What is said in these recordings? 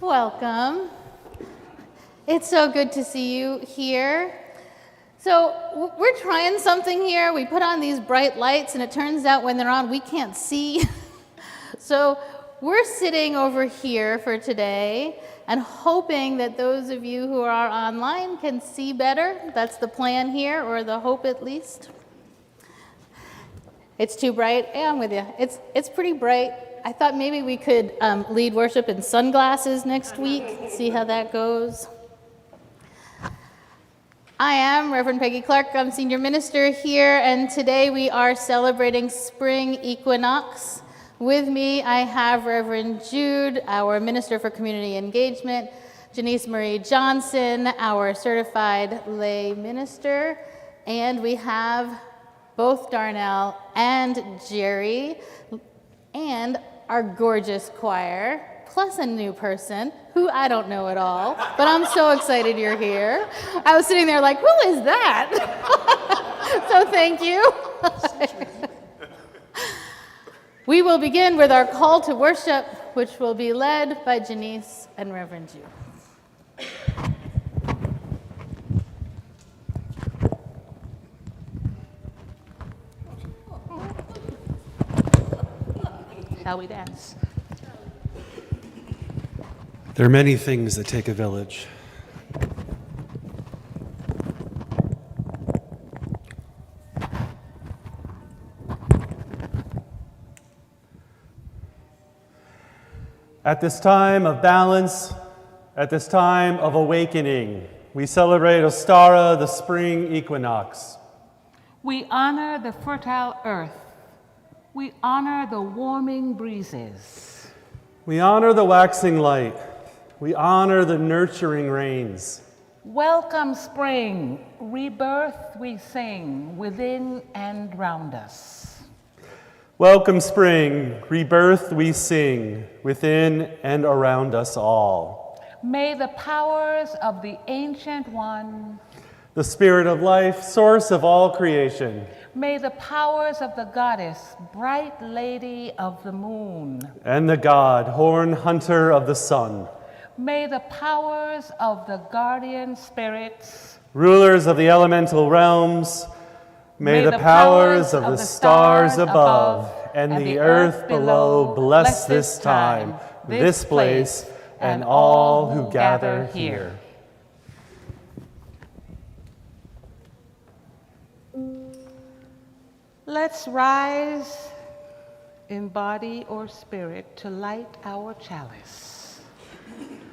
Welcome. It's so good to see you here. So we're trying something here. We put on these bright lights, and it turns out when they're on, we can't see. So we're sitting over here for today and hoping that those of you who are online can see better. That's the plan here, or the hope at least. It's too bright. Yeah, I'm with you. It's pretty bright. I thought maybe we could lead worship in sunglasses next week, see how that goes. I am Reverend Peggy Clarke. I'm senior minister here, and today we are celebrating Spring Equinox. With me, I have Reverend Jude, our Minister for Community Engagement, Janice Marie Johnson, our certified lay minister, and we have both Darnell and Jerry, and our gorgeous choir, plus a new person who I don't know at all, but I'm so excited you're here. I was sitting there like, who is that? So thank you. We will begin with our call to worship, which will be led by Janice and Reverend Jude. Shall we dance? There are many things that take a village. At this time of balance, at this time of awakening, we celebrate Ostara, the Spring Equinox. We honor the fertile earth. We honor the warming breezes. We honor the waxing light. We honor the nurturing rains. Welcome spring, rebirth we sing within and round us. Welcome spring, rebirth we sing within and around us all. May the powers of the Ancient One, the Spirit of life, source of all creation, may the powers of the Goddess, bright Lady of the Moon, and the God, horn hunter of the sun, may the powers of the guardian spirits, rulers of the elemental realms, may the powers of the stars above and the earth below bless this time, this place, and all who gather here. Let's rise in body or spirit to light our chalice.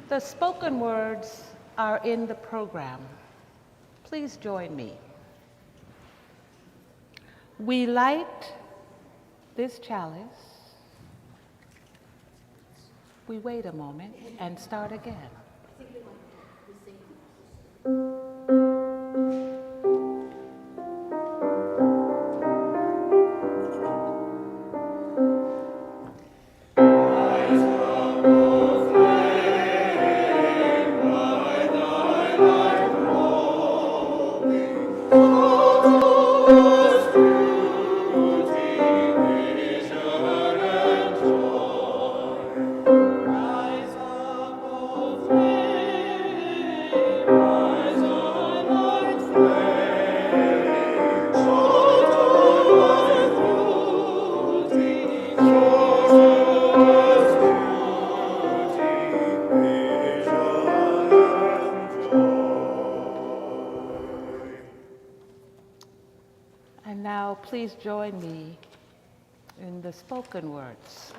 The spoken words are in the program. Please join me. We light this chalice. We wait a moment and start again. And now please join me in the spoken words.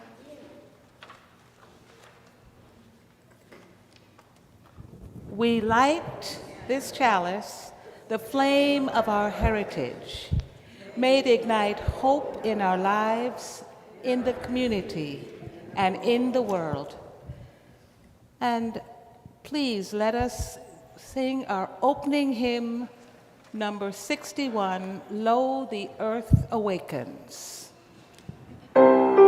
We light this chalice, the flame of our heritage. May it ignite hope in our lives, in the community, and in the world. And please let us sing our opening hymn, number 61, Lo, the Earth Awakens. Amen.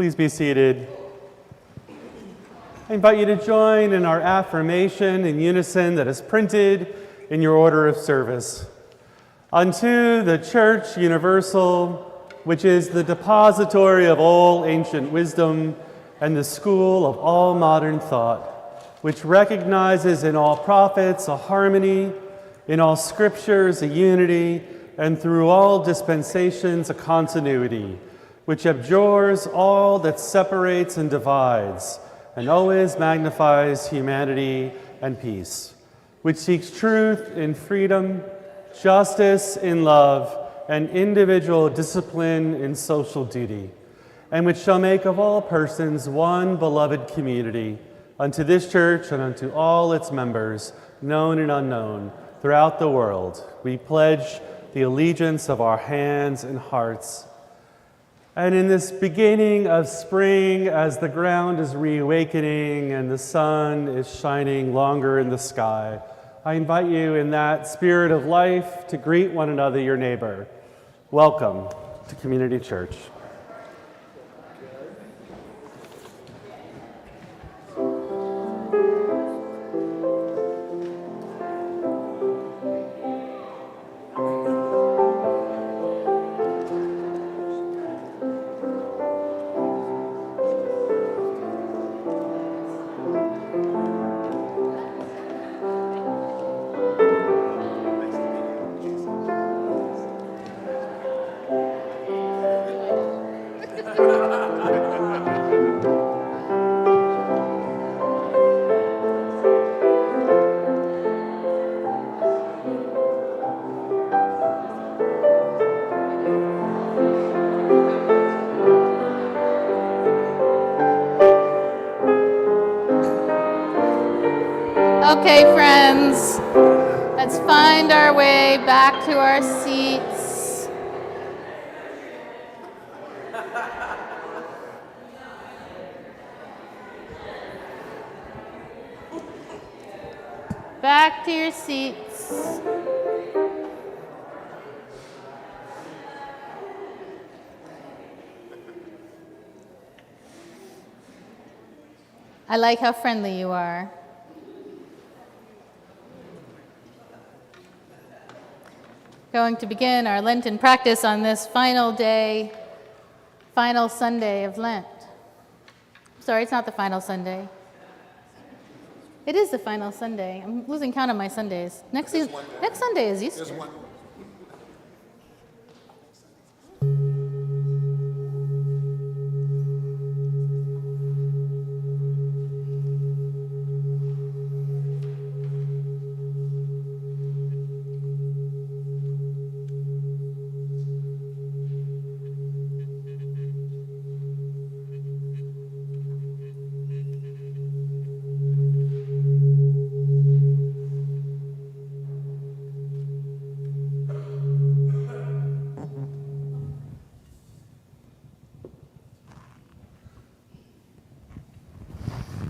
Please be seated. I invite you to join in our affirmation in unison that is printed in your order of service. Unto the Church Universal, which is the depository of all ancient wisdom and the school of all modern thought, which recognizes in all prophets a harmony, in all scriptures a unity, and through all dispensations a continuity, which abjures all that separates and divides, and always magnifies humanity and peace, which seeks truth in freedom, justice in love, and individual discipline in social duty, and which shall make of all persons one beloved community, unto this church and unto all its members, known and unknown, throughout the world. We pledge the allegiance of our hands and hearts. And in this beginning of spring, as the ground is reawakening and the sun is shining longer in the sky, I invite you in that spirit of life to greet one another, your neighbor. Welcome to Community Church. Okay, friends, let's find our way back to our seats. Back to your seats. I like how friendly you are. Going to begin our Lenten practice on this final day, final Sunday of Lent. Sorry, it's not the final Sunday. It is the final Sunday. I'm losing count of my Sundays. Next Sunday is Easter.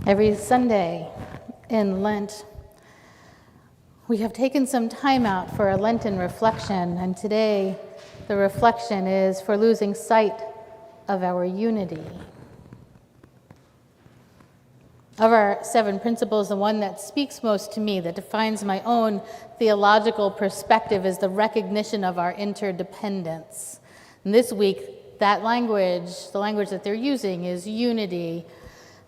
Every Sunday in Lent, we have taken some time out for a Lenten reflection, and today the reflection is for losing sight of our unity. Of our 7 principles, the one that speaks most to me, that defines my own theological perspective, is the recognition of our interdependence. And this week, that language, the language that they're using, is unity.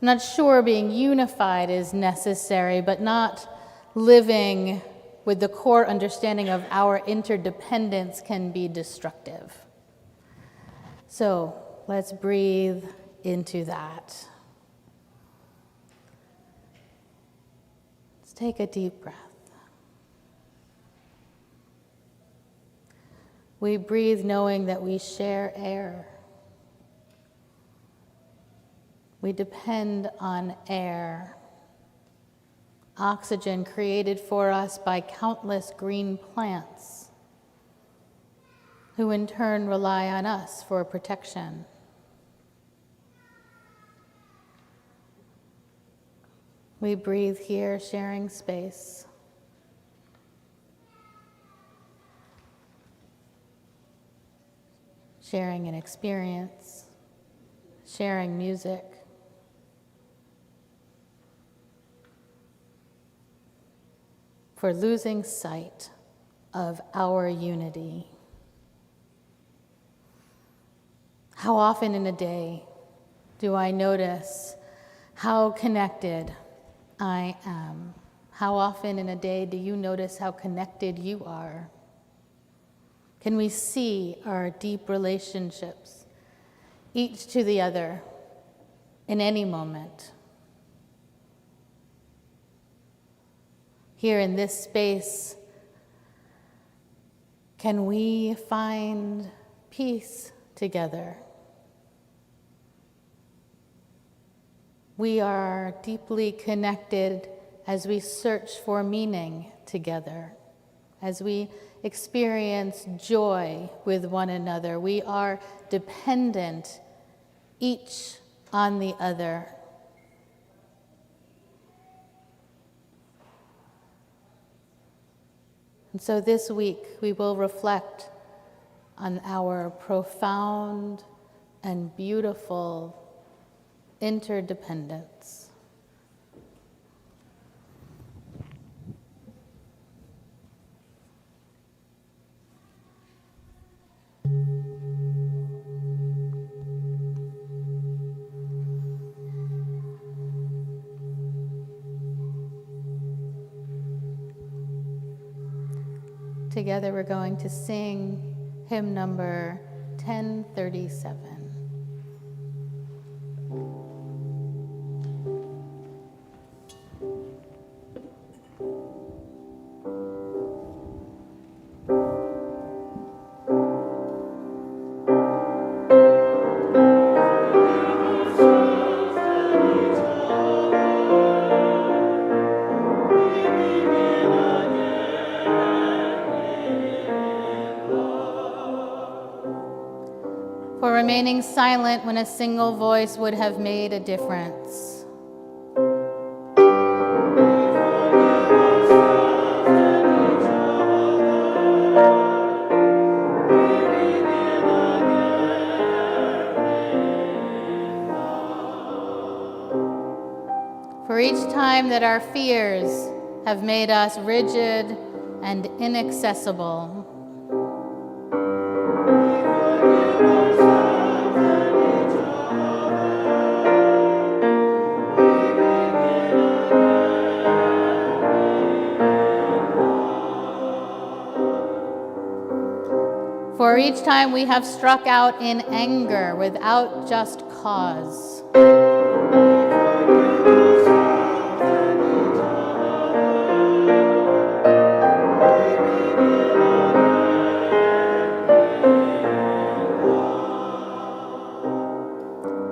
I'm not sure being unified is necessary, but not living with the core understanding of our interdependence can be destructive. So let's breathe into that. Let's take a deep breath. We breathe knowing that we share air. We depend on air, oxygen created for us by countless green plants, who in turn rely on us for protection. We breathe here, sharing space. Sharing an experience, sharing music. For losing sight of our unity. How often in a day do I notice how connected I am? How often in a day do you notice how connected you are? Can we see our deep relationships, each to the other, in any moment? Here in this space, can we find peace together? We are deeply connected as we search for meaning together, as we experience joy with one another. We are dependent each on the other. And so this week we will reflect on our profound and beautiful interdependence. Together we're going to sing hymn number 1037. For remaining silent when a single voice would have made a difference. For each time that our fears have made us rigid and inaccessible. For each time we have struck out in anger without just cause.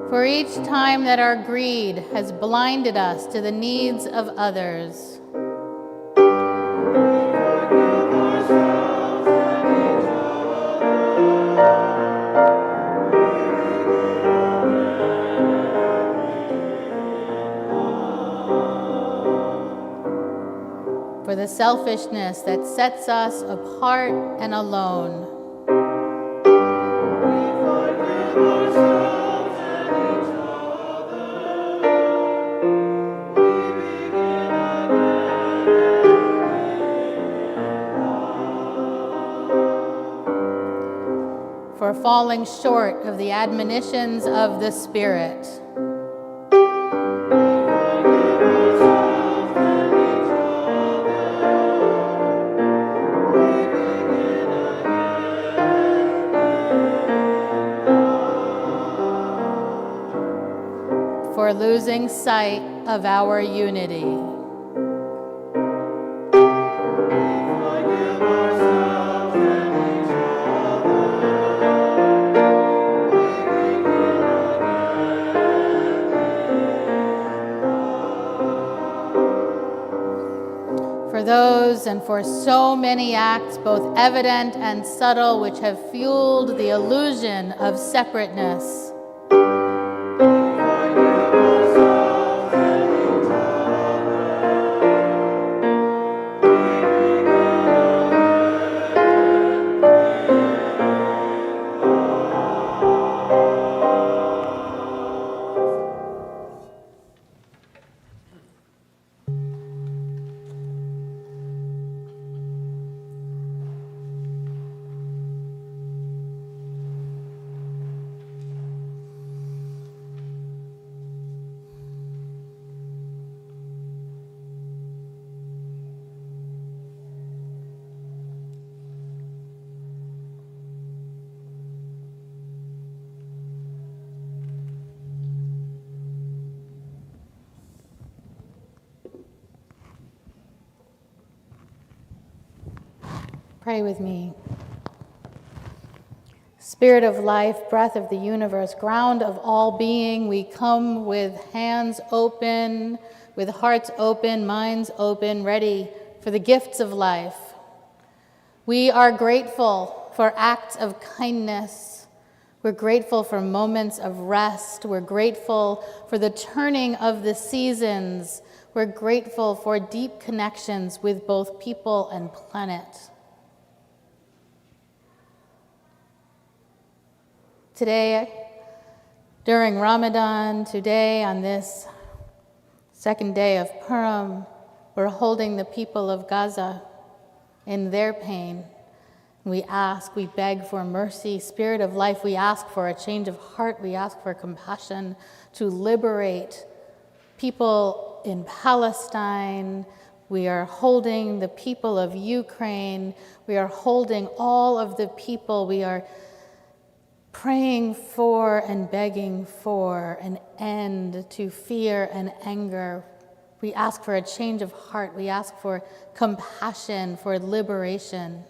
For each time that our greed has blinded us to the needs of others. For the selfishness that sets us apart and alone. For falling short of the admonitions of the Spirit. For losing sight of our unity. For those and for so many acts, both evident and subtle, which have fueled the illusion of separateness. Pray with me. Spirit of life, breath of the universe, ground of all being, we come with hands open, with hearts open, minds open, ready for the gifts of life. We are grateful for acts of kindness. We're grateful for moments of rest. We're grateful for the turning of the seasons. We're grateful for deep connections with both people and planet. Today, during Ramadan, today on this second day of Purim, we're holding the people of Gaza in their pain. We ask, we beg for mercy. Spirit of life, we ask for a change of heart. We ask for compassion to liberate people in Palestine. We are holding the people of Ukraine. We are holding all of the people. We are praying for and begging for an end to fear and anger. We ask for a change of heart. We ask for compassion, for liberation.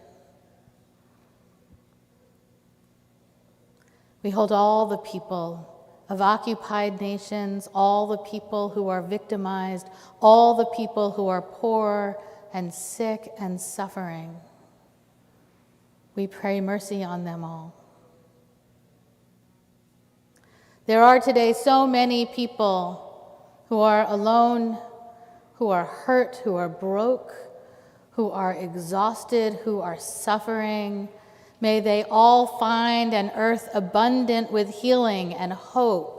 We hold all the people of occupied nations, all the people who are victimized, all the people who are poor and sick and suffering. We pray mercy on them all. There are today so many people who are alone, who are hurt, who are broke, who are exhausted, who are suffering. May they all find an earth abundant with healing and hope.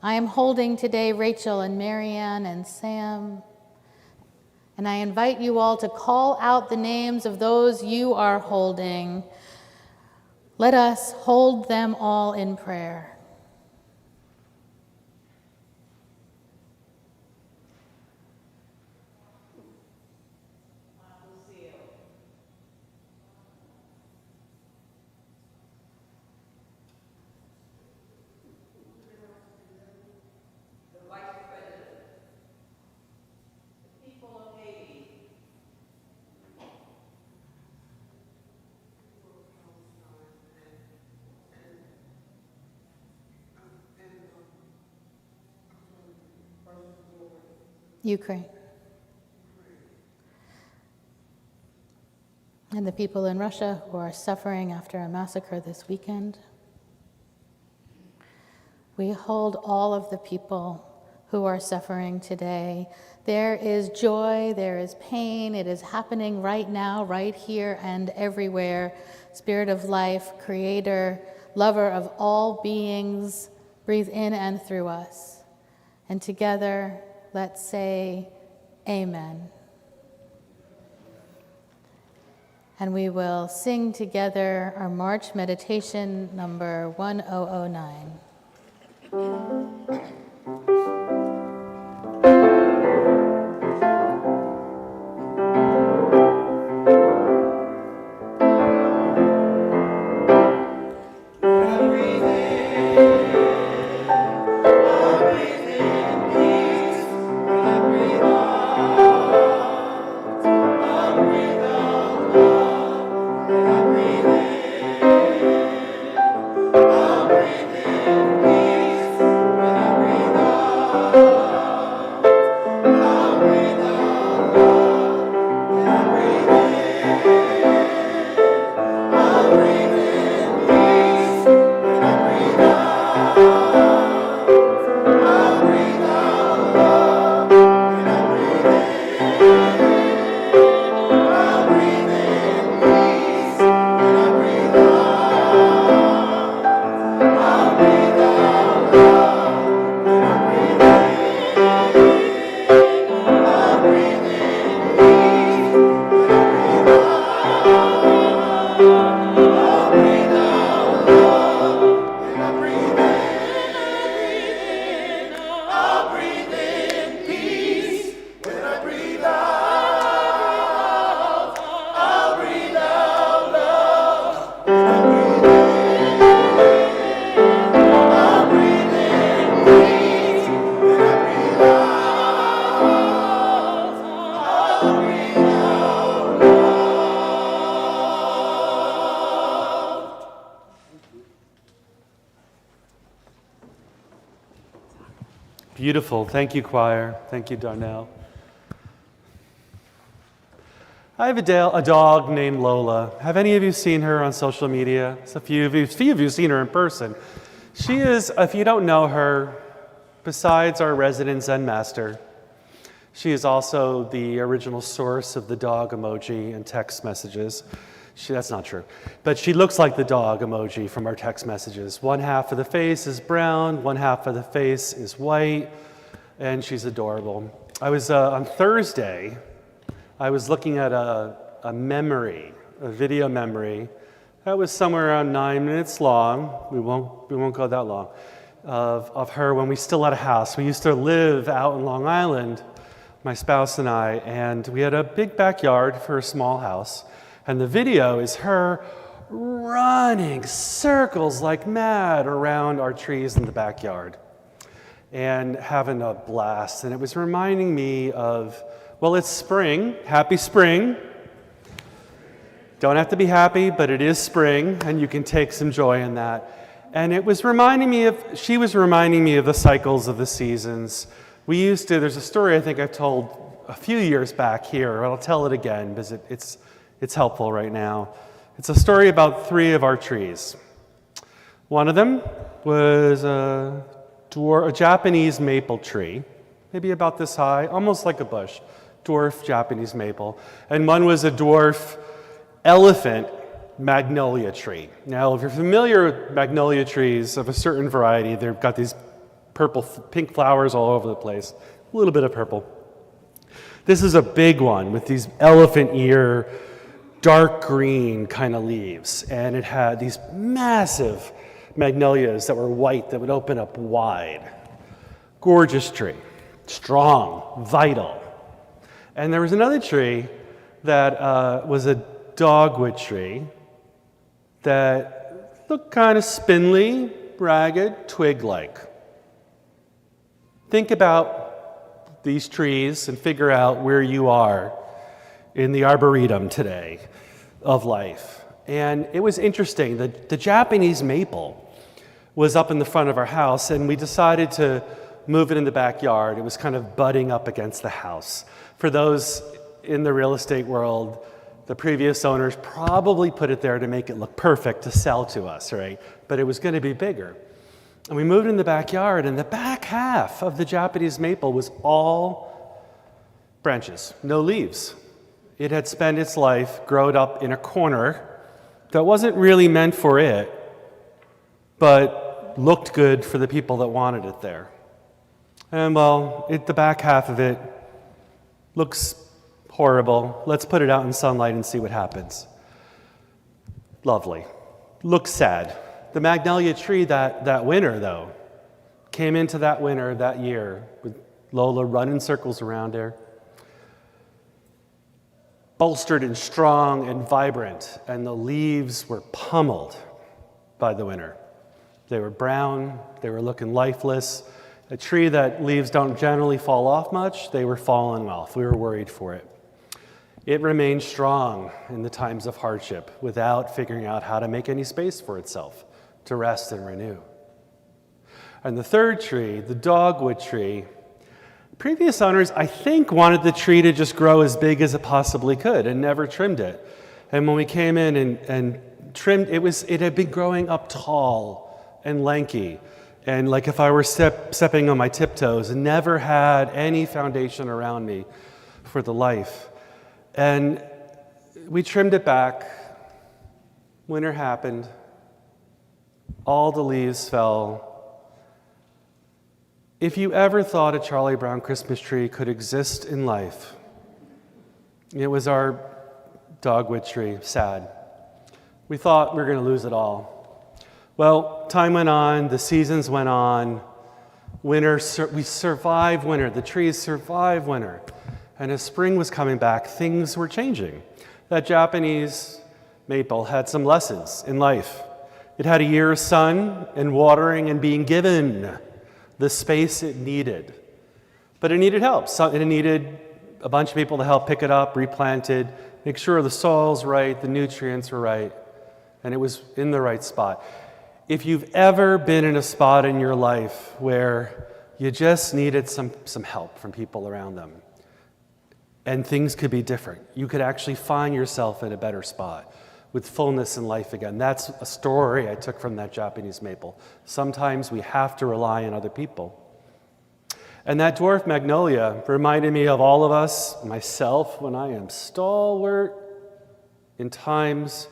I am holding today Rachel and Marianne and Sam, and I invite you all to call out the names of those you are holding. Let us hold them all in prayer. Ukraine. And the people in Russia who are suffering after a massacre this weekend. We hold all of the people who are suffering today. There is joy, there is pain. It is happening right now, right here and everywhere. Spirit of life, creator, lover of all beings, breathe in and through us. And together, let's say amen. And we will sing together our March meditation number 1009. Beautiful. Thank you, choir. Thank you, Darnell. I have a dog named Lola. Have any of you seen her on social media? A few of you have seen her in person. She is, if you don't know her, besides our resident Zen master, she is also the original source of the dog emoji and text messages. That's not true. But she looks like the dog emoji from our text messages. One half of the face is brown, one half of the face is white, and she's adorable. I was, on Thursday, I was looking at a video memory, that was somewhere around 9 minutes long. We won't go that long, of her when we still had a house. We used to live out in Long Island, my spouse and I, and we had a big backyard for a small house. And the video is her running circles like mad around our trees in the backyard and having a blast. And it was reminding me of, well, it's spring. Happy spring. Don't have to be happy, but it is spring, and you can take some joy in that. And it was she was reminding me of the cycles of the seasons. There's a story I think I've told a few years back here, I'll tell it again because it's helpful right now. It's a story about 3 of our trees. One of them was a Japanese maple tree, maybe about this high, almost like a bush, dwarf Japanese maple. And one was a dwarf elephant magnolia tree. Now, if you're familiar with magnolia trees of a certain variety, they've got these pink flowers all over the place, a little bit of purple. This is a big one with these elephant ear, dark green kind of leaves, and it had these massive magnolias that were white that would open up wide. Gorgeous tree, strong, vital. And there was another tree that was a dogwood tree that looked kind of spindly, ragged, twig-like. Think about these trees and figure out where you are in the arboretum today of life. And it was interesting. The Japanese maple was up in the front of our house, and we decided to move it in the backyard. It was kind of butting up against the house. For those in the real estate world, the previous owners probably put it there to make it look perfect to sell to us, right? But it was going to be bigger. And we moved in the backyard, and the back half of the Japanese maple was all branches, no leaves. It had spent its life growed up in a corner that wasn't really meant for it, but looked good for the people that wanted it there. And well, the back half of it looks horrible. Let's put it out in sunlight and see what happens. Lovely. Looks sad. The magnolia tree that winter, though, came into that winter that year with Lola running circles around her, bolstered and strong and vibrant, and the leaves were pummeled by the winter. They were brown, they were looking lifeless. A tree that leaves don't generally fall off much, they were falling off. We were worried for it. It remained strong in the times of hardship without figuring out how to make any space for itself to rest and renew. And the third tree, the dogwood tree, previous owners, I think, wanted the tree to just grow as big as it possibly could and never trimmed it. And when we came in and trimmed, it had been growing up tall and lanky. And like if I were stepping on my tiptoes, and never had any foundation around me for the life. And we trimmed it back. Winter happened. All the leaves fell. If you ever thought a Charlie Brown Christmas tree could exist in life, it was our dogwood tree. Sad. We thought we were going to lose it all. Well, time went on, the seasons went on. Winter, we survived winter. The trees survived winter. And as spring was coming back, things were changing. That Japanese maple had some lessons in life. It had a year of sun and watering and being given the space it needed. But it needed help. It needed a bunch of people to help pick it up, replant it, make sure the soil's right, the nutrients were right, and it was in the right spot. If you've ever been in a spot in your life where you just needed some help from people around them. And things could be different. You could actually find yourself in a better spot with fullness in life again. That's a story I took from that Japanese maple. Sometimes we have to rely on other people. And that dwarf magnolia reminded me of all of us, myself, when I am stalwart in times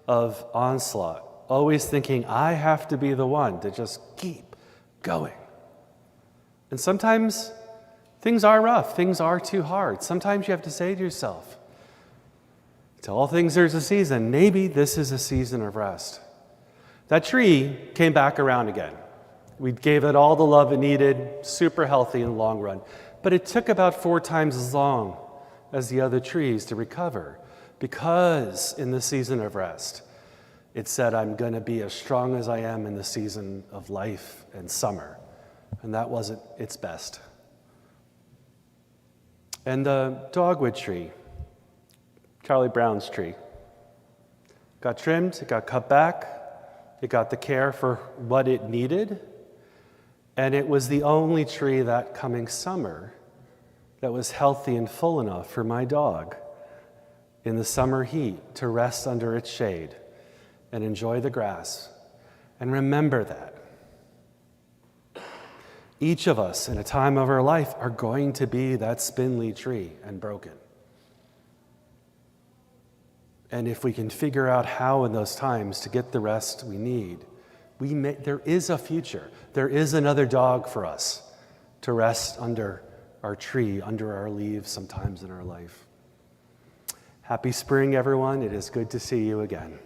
of onslaught, always thinking I have to be the one to just keep going. And sometimes things are rough, things are too hard. Sometimes you have to say to yourself, to all things there's a season. Maybe this is a season of rest. That tree came back around again. We gave it all the love it needed, super healthy in the long run. But it took about 4 times as long as the other trees to recover, because in the season of rest, it said, I'm going to be as strong as I am in the season of life and summer. And that wasn't its best. And the dogwood tree, Charlie Brown's tree, got trimmed, it got cut back, it got the care for what it needed, and it was the only tree that coming summer that was healthy and full enough for my dog in the summer heat to rest under its shade and enjoy the grass. And remember that. Each of us in a time of our life are going to be that spindly tree and broken. And if we can figure out how in those times to get the rest we need, there is a future. There is another dog for us to rest under our tree, under our leaves sometimes in our life. Happy spring, everyone. It is good to see you again.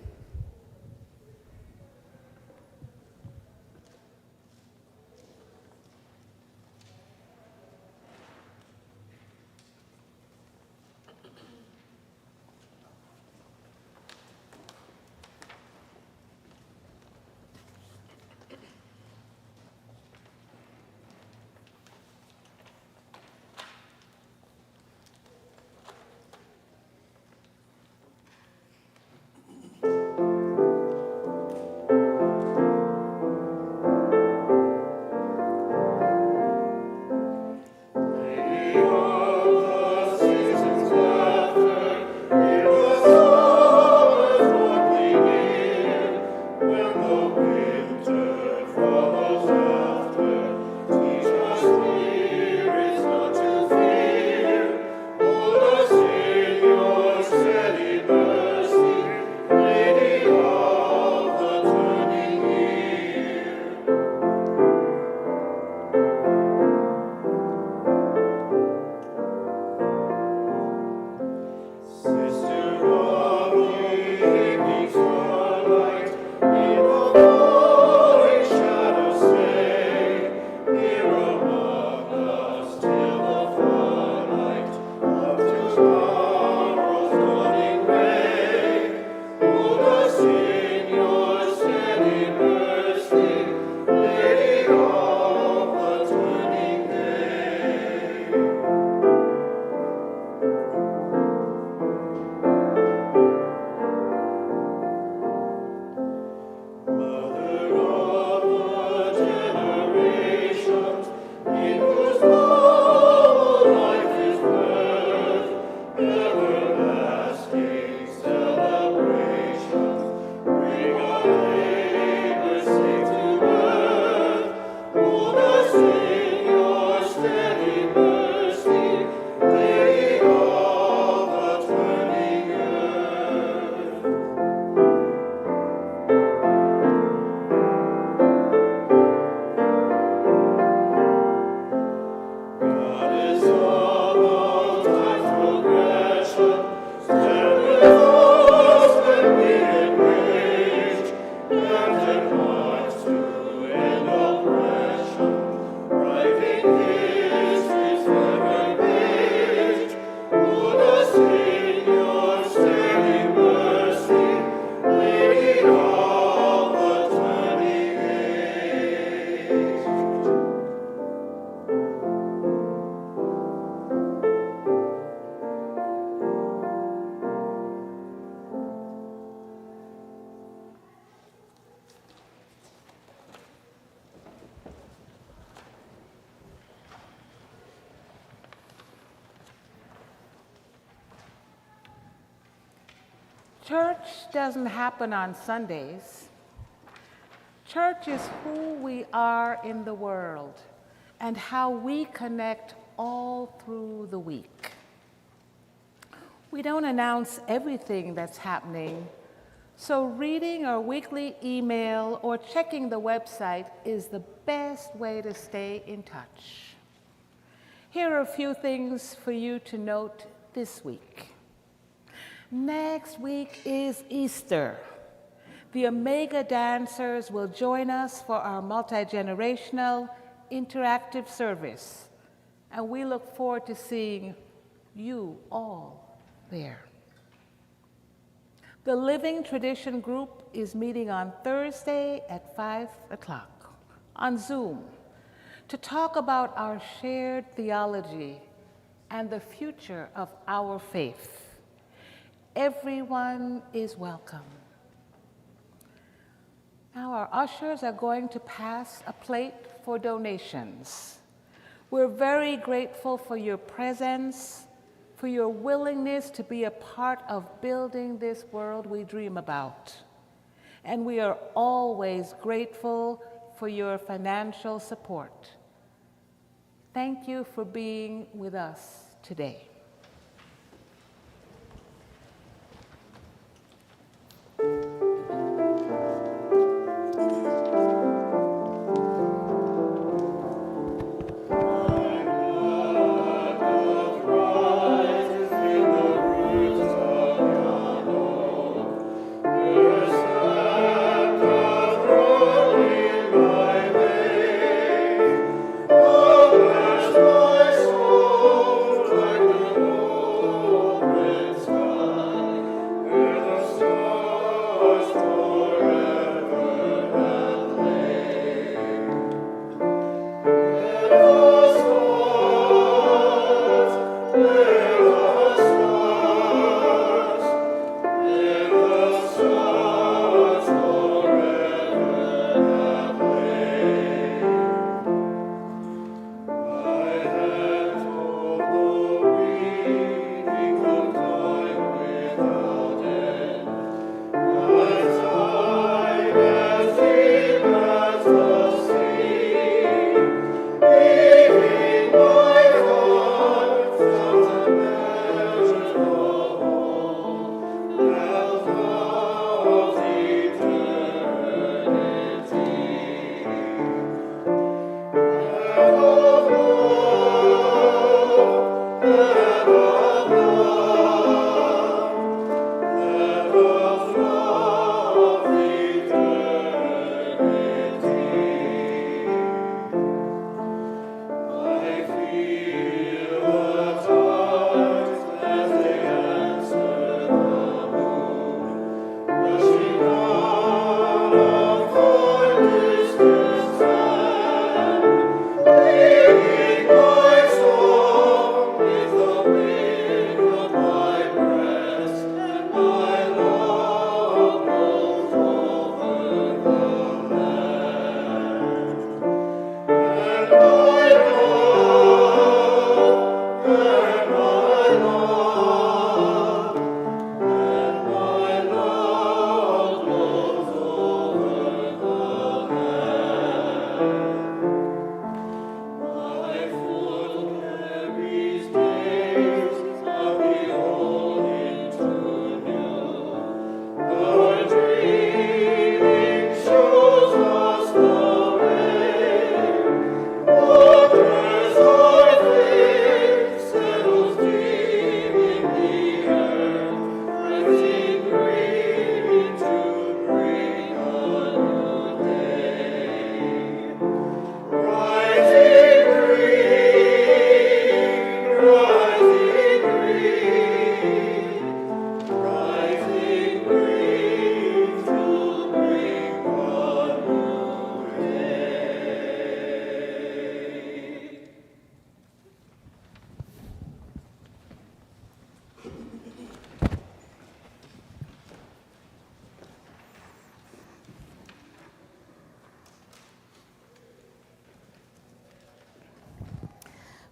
Church doesn't happen on Sundays. Church is who we are in the world and how we connect all through the week. We don't announce everything that's happening, so reading our weekly email or checking the website is the best way to stay in touch. Here are a few things for you to note this week. Next week is Easter. The Omega dancers will join us for our multi-generational interactive service, and we look forward to seeing you all there. The Living Tradition group is meeting on Thursday at 5 o'clock on Zoom to talk about our shared theology and the future of our faith. Everyone is welcome. Now our ushers are going to pass a plate for donations. We're very grateful for your presence, for your willingness to be a part of building this world we dream about. And we are always grateful for your financial support. Thank you for being with us today.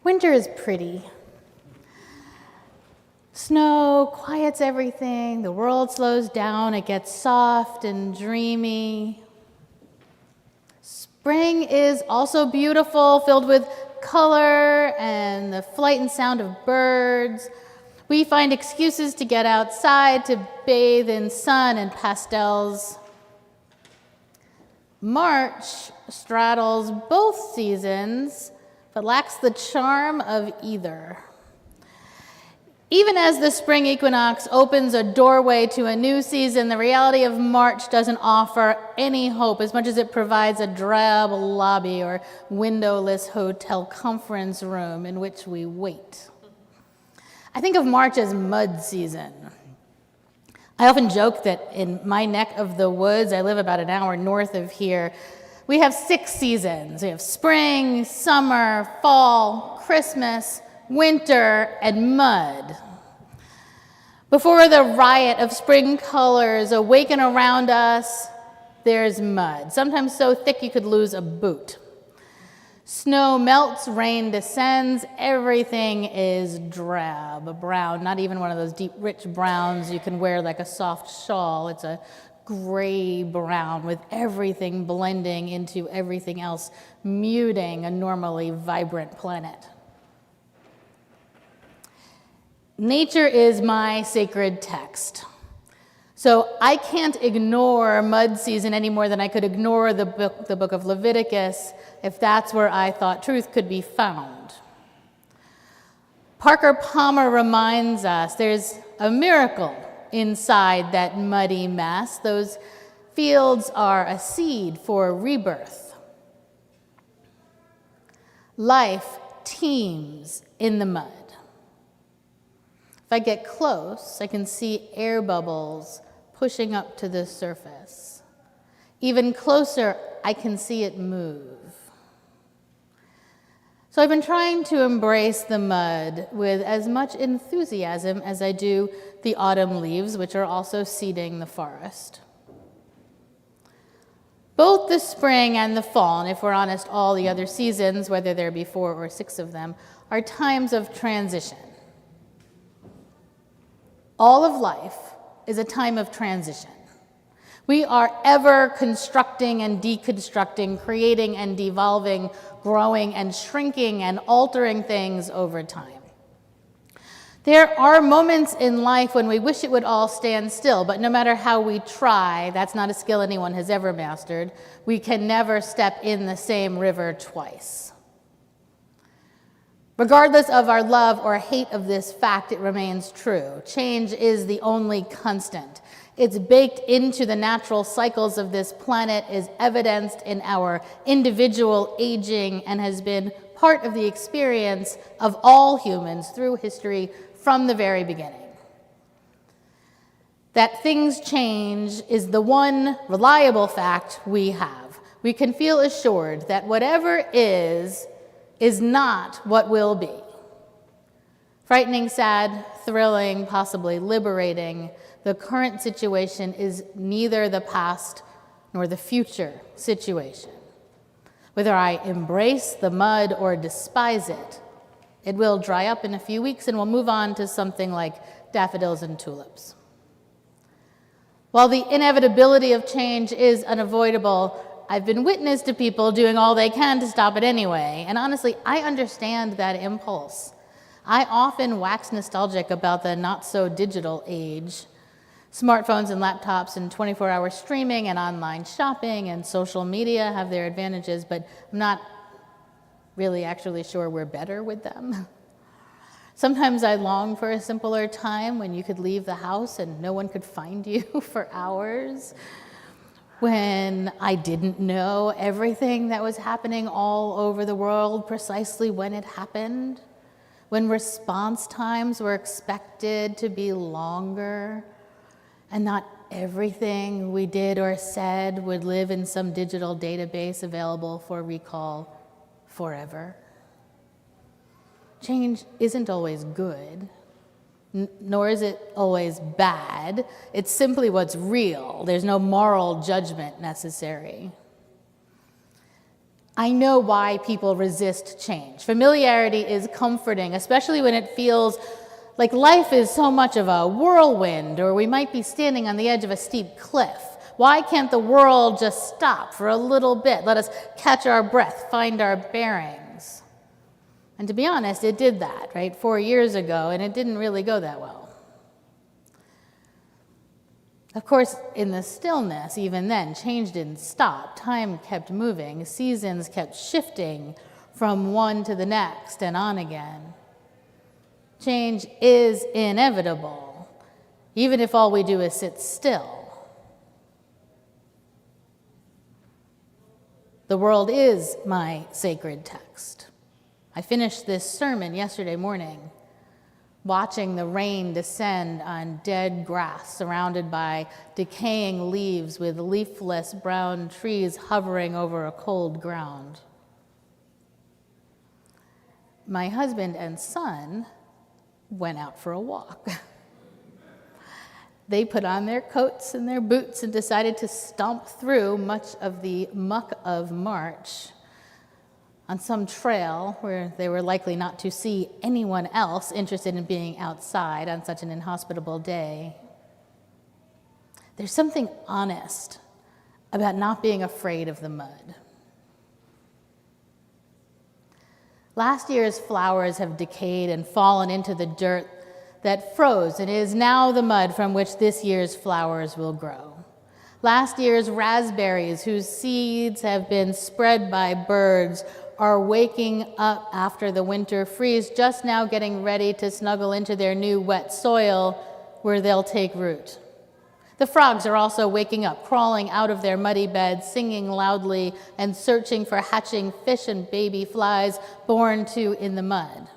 Winter is pretty. Snow snow quiets everything, the world slows down, it gets soft and dreamy. Spring is also beautiful, filled with color and the flight and sound of birds. We find excuses to get outside, to bathe in sun and pastels. March straddles both seasons, but lacks the charm of either. Even as the spring equinox opens a doorway to a new season, the reality of March doesn't offer any hope as much as it provides a drab lobby or windowless hotel conference room in which we wait. I think of March as mud season. I often joke that in my neck of the woods, I live about an hour north of here, we have 6 seasons. We have spring, summer, fall, Christmas, winter, and mud. Before the riot of spring colors awaken around us, there's mud, sometimes so thick you could lose a boot. Snow melts, rain descends, everything is drab, brown, not even one of those deep, rich browns you can wear like a soft shawl. It's a gray brown with everything blending into everything else, muting a normally vibrant planet. Nature is my sacred text. So I can't ignore mud season any more than I could ignore the book of Leviticus if that's where I thought truth could be found. Parker Palmer reminds us there's a miracle inside that muddy mess. Those fields are a seed for rebirth. Life teems in the mud. If I get close, I can see air bubbles pushing up to the surface. Even closer, I can see it move. So I've been trying to embrace the mud with as much enthusiasm as I do the autumn leaves, which are also seeding the forest. Both the spring and the fall, and if we're honest, all the other seasons, whether there be 4 or 6 of them, are times of transition. All of life is a time of transition. We are ever constructing and deconstructing, creating and devolving, growing and shrinking and altering things over time. There are moments in life when we wish it would all stand still, but no matter how we try, that's not a skill anyone has ever mastered. We can never step in the same river twice. Regardless of our love or hate of this fact, it remains true. Change is the only constant. It's baked into the natural cycles of this planet, is evidenced in our individual aging, and has been part of the experience of all humans through history from the very beginning. That things change is the one reliable fact we have. We can feel assured that whatever is not what will be. Frightening, sad, thrilling, possibly liberating, the current situation is neither the past nor the future situation. Whether I embrace the mud or despise it, it will dry up in a few weeks and we'll move on to something like daffodils and tulips. While the inevitability of change is unavoidable, I've been witness to people doing all they can to stop it anyway, and honestly, I understand that impulse. I often wax nostalgic about the not-so-digital age. Smartphones and laptops and 24-hour streaming and online shopping and social media have their advantages, but I'm not really actually sure we're better with them. Sometimes I long for a simpler time when you could leave the house and no one could find you for hours. When I didn't know everything that was happening all over the world precisely when it happened. When response times were expected to be longer, and not everything we did or said would live in some digital database available for recall forever. Change isn't always good, nor is it always bad. It's simply what's real. There's no moral judgment necessary. I know why people resist change. Familiarity is comforting, especially when it feels Like life is so much of a whirlwind, or we might be standing on the edge of a steep cliff. Why can't the world just stop for a little bit? Let us catch our breath, find our bearings. And to be honest, it did that, right, 4 years ago, and it didn't really go that well. Of course, in the stillness, even then, change didn't stop. Time kept moving. Seasons kept shifting from one to the next and on again. Change is inevitable, even if all we do is sit still. The world is my sacred text. I finished this sermon yesterday morning, watching the rain descend on dead grass surrounded by decaying leaves with leafless brown trees hovering over a cold ground. My husband and son went out for a walk. They put on their coats and their boots and decided to stomp through much of the muck of March on some trail where they were likely not to see anyone else interested in being outside on such an inhospitable day. There's something honest about not being afraid of the mud. Last year's flowers have decayed and fallen into the dirt that froze and is now the mud from which this year's flowers will grow. Last year's raspberries, whose seeds have been spread by birds, are waking up after the winter freeze, just now getting ready to snuggle into their new wet soil where they'll take root. The frogs are also waking up, crawling out of their muddy beds, singing loudly and searching for hatching fish and baby flies born too in the mud.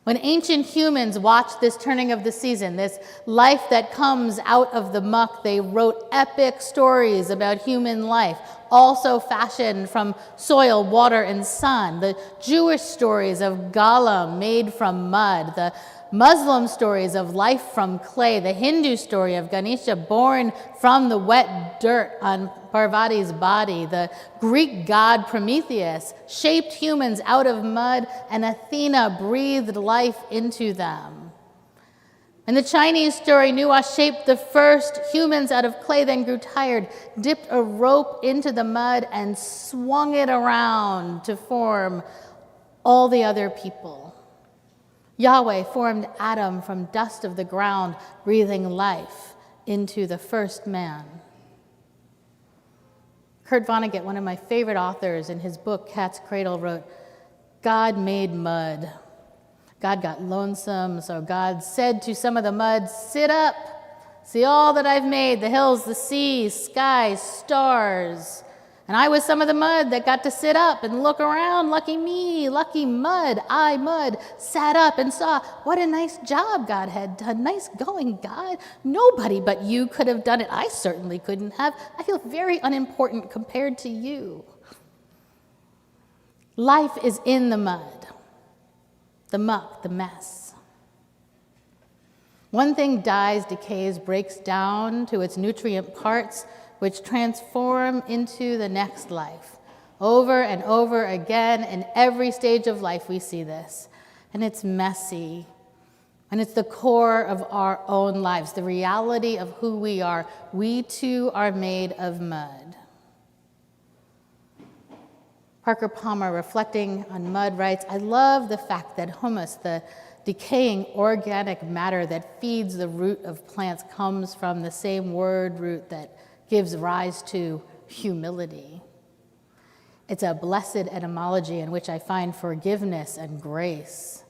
When ancient humans watched this turning of the season, this life that comes out of the muck, they wrote epic stories about human life, also fashioned from soil, water, and sun. The Jewish stories of Golem made from mud, the Muslim stories of life from clay, the Hindu story of Ganesha born from the wet dirt on Parvati's body, the Greek god Prometheus shaped humans out of mud, and Athena breathed life into them. And the Chinese story, Nuwa shaped the first humans out of clay, then grew tired, dipped a rope into the mud, and swung it around to form all the other people. Yahweh formed Adam from dust of the ground, breathing life into the first man. Kurt Vonnegut, one of my favorite authors, in his book Cat's Cradle, wrote, "God made mud. God got lonesome, so God said to some of the mud, 'Sit up, see all that I've made, the hills, the sea, sky, stars.' And I was some of the mud that got to sit up and look around. Lucky me, lucky mud. I, mud, sat up and saw what a nice job God had done. Nice going, God. Nobody but you could have done it. I certainly couldn't have. I feel very unimportant compared to you." Life is in the mud, the muck, the mess. One thing dies, decays, breaks down to its nutrient parts, which transform into the next life. Over and over again, in every stage of life we see this. And it's messy. And it's the core of our own lives, the reality of who we are. We too are made of mud. Parker Palmer, reflecting on mud, writes, "I love the fact that humus, the decaying organic matter that feeds the root of plants, comes from the same word root that gives rise to humility. It's a blessed etymology in which I find forgiveness and grace."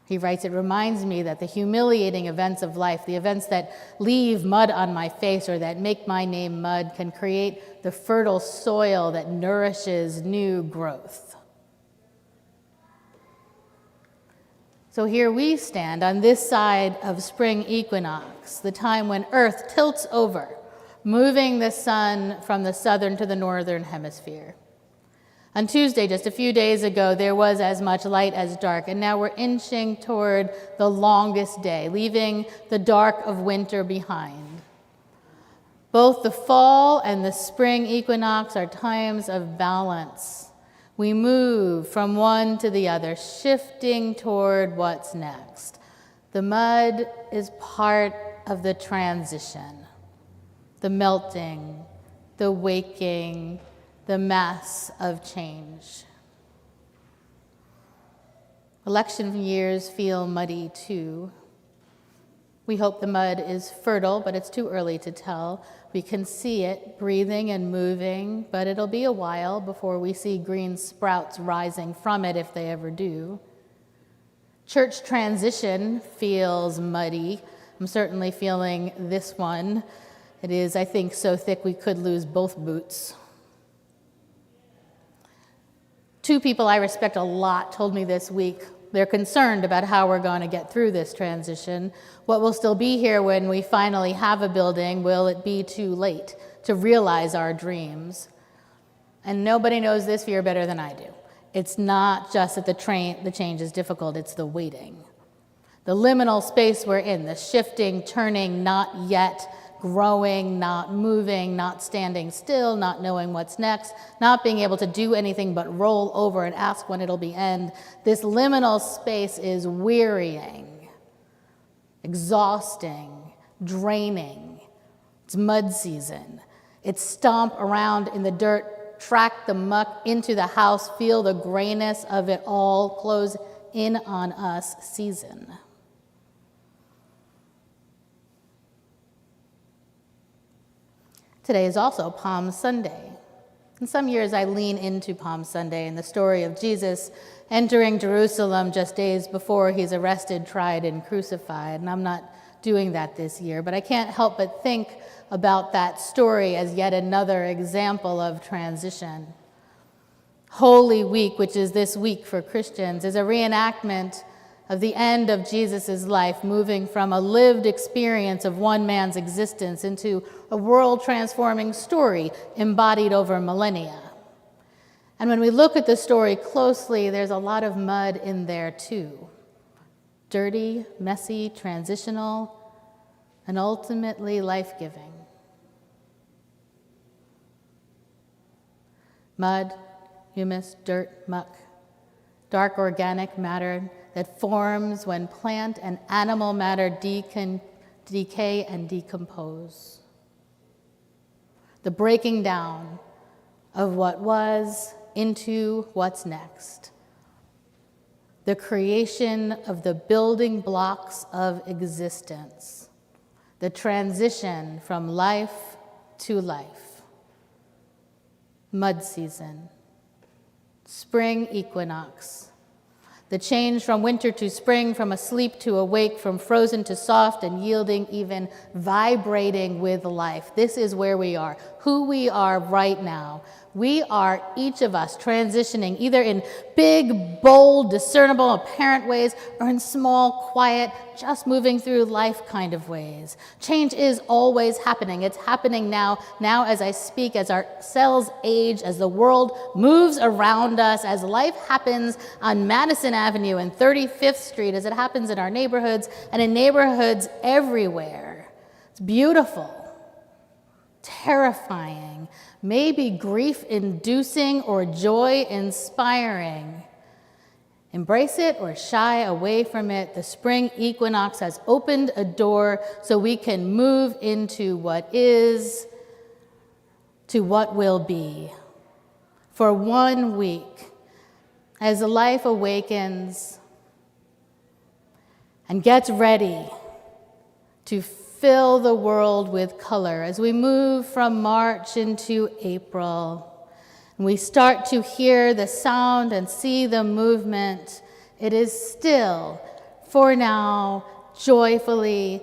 He writes, "It reminds me that the humiliating events of life, the events that leave mud on my face or that make my name mud, can create the fertile soil that nourishes new growth." So here we stand on this side of spring equinox, the time when Earth tilts over, moving the sun from the southern to the northern hemisphere. On Tuesday, just a few days ago, there was as much light as dark, and now we're inching toward the longest day, leaving the dark of winter behind. Both the fall and the spring equinox are times of balance. We move from one to the other, shifting toward what's next. The mud is part of the transition, the melting, the waking, the mass of change. Election years feel muddy too. We hope the mud is fertile, but it's too early to tell. We can see it breathing and moving, but it'll be a while before we see green sprouts rising from it, if they ever do. Church transition feels muddy. I'm certainly feeling this one. It is, I think, so thick we could lose both boots. Two people I respect a lot told me this week they're concerned about how we're going to get through this transition. What will still be here when we finally have a building? Will it be too late to realize our dreams? And nobody knows this fear better than I do. It's not just that the change is difficult, it's the waiting. The liminal space we're in, the shifting, turning, not yet, growing, not moving, not standing still, not knowing what's next, not being able to do anything but roll over and ask when it'll be end. This liminal space is wearying, exhausting, draining. It's mud season. It's stomp around in the dirt, track the muck into the house, feel the grayness of it all close in on us season. Today is also Palm Sunday. In some years, I lean into Palm Sunday and the story of Jesus entering Jerusalem just days before he's arrested, tried, and crucified. And I'm not doing that this year, but I can't help but think about that story as yet another example of transition. Holy Week, which is this week for Christians, is a reenactment of the end of Jesus' life, moving from a lived experience of one man's existence into a world-transforming story embodied over millennia. And when we look at the story closely, there's a lot of mud in there too. Dirty, messy, transitional, and ultimately life-giving. Mud, humus, dirt, muck, dark organic matter that forms when plant and animal matter decay and decompose. The breaking down of what was into what's next. The creation of the building blocks of existence. The transition from life to life. Mud season. Spring equinox. The change from winter to spring, from asleep to awake, from frozen to soft and yielding, even vibrating with life. This is where we are, who we are right now. We are, each of us, transitioning either in big, bold, discernible, apparent ways, or in small, quiet, just moving through life kind of ways. Change is always happening. It's happening now as I speak, as our cells age, as the world moves around us, as life happens on Madison Avenue and 35th Street, as it happens in our neighborhoods and in neighborhoods everywhere. It's beautiful, terrifying, maybe grief-inducing or joy-inspiring. Embrace it or shy away from it. The spring equinox has opened a door so we can move into what is, to what will be. For 1 week, as life awakens and gets ready to fill the world with color, as we move from March into April, and we start to hear the sound and see the movement, it is still, for now, joyfully,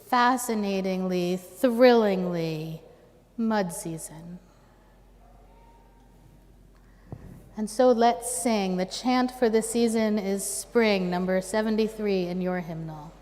fascinatingly, thrillingly, mud season. And so let's sing. The chant for the season is Spring, number 73 in your hymnal.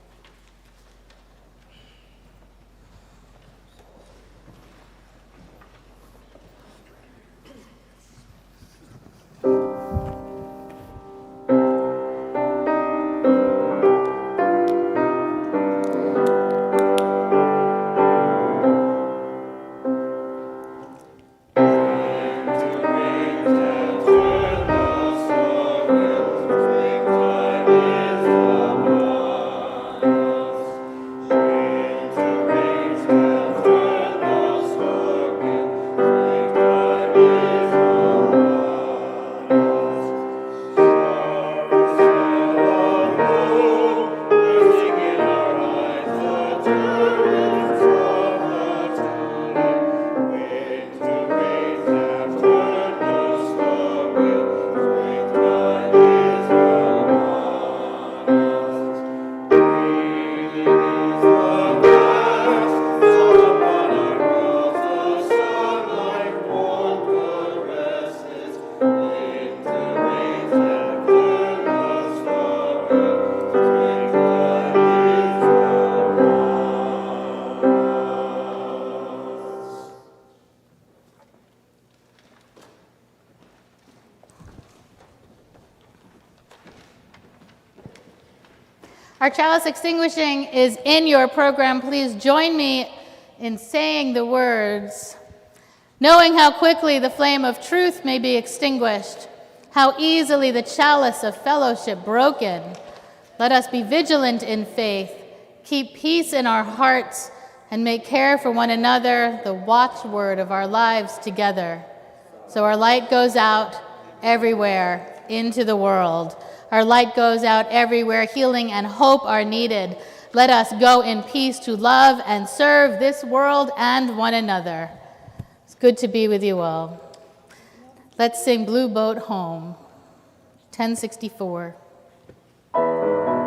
Our chalice extinguishing is in your program. Please join me in saying the words. Knowing how quickly the flame of truth may be extinguished, how easily the chalice of fellowship broken, let us be vigilant in faith, keep peace in our hearts, and make care for one another the watchword of our lives together. So our light goes out everywhere into the world. Our light goes out everywhere. Healing and hope are needed. Let us go in peace to love and serve this world and one another. It's good to be with you all. Let's sing Blue Boat Home, 1064. Before